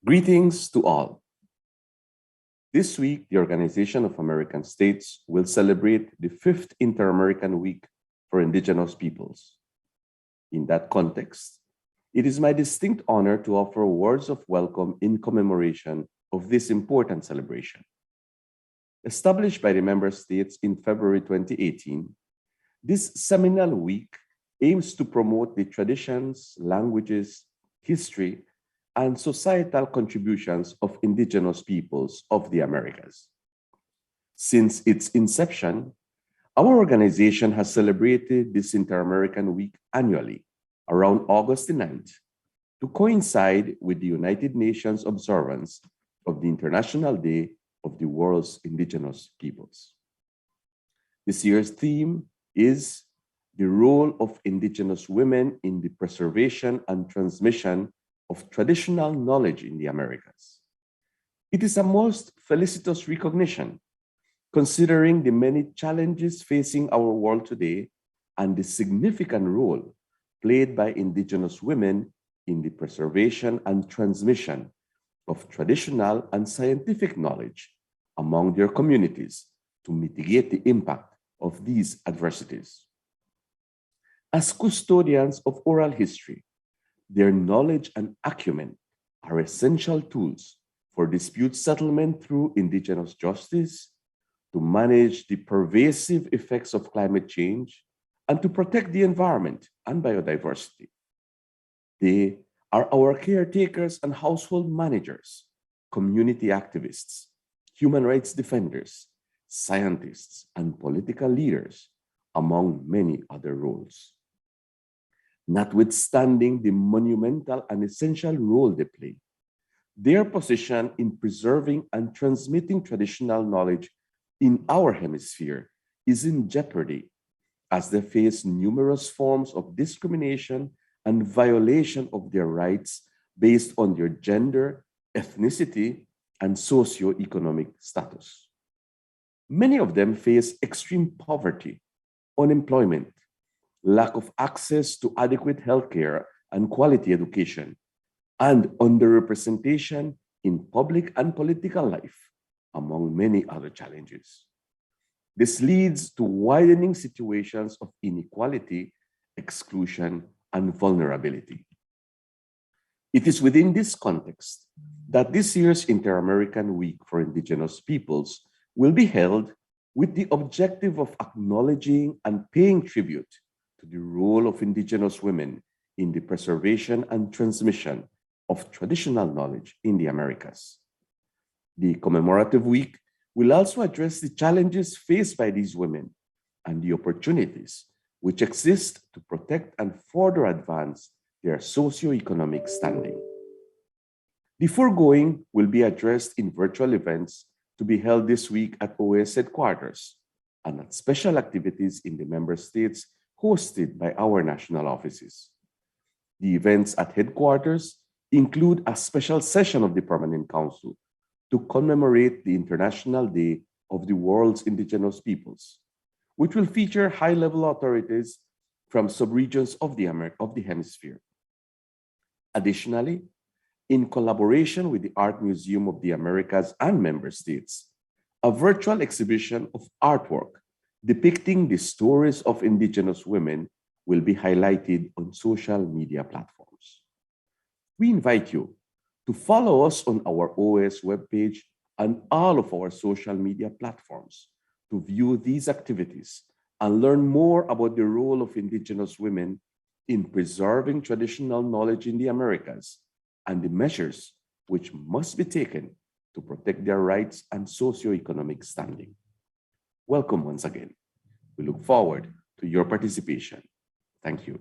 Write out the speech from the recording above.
Greetings to all. This week, the Organization of American States will celebrate the 5th Inter-American Week for Indigenous Peoples. In that context, it is my distinct honor to offer words of welcome in commemoration of this important celebration. Established by the member states in February 2018, this seminal week aims to promote the traditions, languages, history, and societal contributions of indigenous peoples of the Americas. Since its inception, our organization has celebrated this Inter-American Week annually around August the 9th to coincide with the United Nations observance of the International Day of the World's Indigenous Peoples. This year's theme is the role of indigenous women in the preservation and transmission of traditional knowledge in the Americas. It is a most felicitous recognition, considering the many challenges facing our world today and the significant role played by indigenous women in the preservation and transmission of traditional and scientific knowledge among their communities to mitigate the impact of these adversities. As custodians of oral history, their knowledge and acumen are essential tools for dispute settlement through indigenous justice, to manage the pervasive effects of climate change, and to protect the environment and biodiversity. They are our caretakers and household managers, community activists, human rights defenders, scientists, and political leaders, among many other roles. Notwithstanding the monumental and essential role they play, their position in preserving and transmitting traditional knowledge in our hemisphere is in jeopardy as they face numerous forms of discrimination and violation of their rights based on their gender, ethnicity, and socioeconomic status. Many of them face extreme poverty, unemployment, lack of access to adequate healthcare and quality education, and underrepresentation in public and political life, among many other challenges. This leads to widening situations of inequality, exclusion, and vulnerability. It is within this context that this year's Inter-American Week for Indigenous Peoples will be held with the objective of acknowledging and paying tribute to the role of indigenous women in the preservation and transmission of traditional knowledge in the Americas. The commemorative week will also address the challenges faced by these women and the opportunities which exist to protect and further advance their socioeconomic standing. The foregoing will be addressed in virtual events to be held this week at OAS headquarters and at special activities in the member states hosted by our national offices. The events at headquarters include a special session of the Permanent Council to commemorate the International Day of the World's Indigenous Peoples, which will feature high-level authorities from subregions of the hemisphere. Additionally, in collaboration with the Art Museum of the Americas and member states, a virtual exhibition of artwork depicting the stories of indigenous women will be highlighted on social media platforms. We invite you to follow us on our OAS webpage and all of our social media platforms to view these activities and learn more about the role of indigenous women in preserving traditional knowledge in the Americas and the measures which must be taken to protect their rights and socioeconomic standing. Welcome once again. We look forward to your participation. Thank you.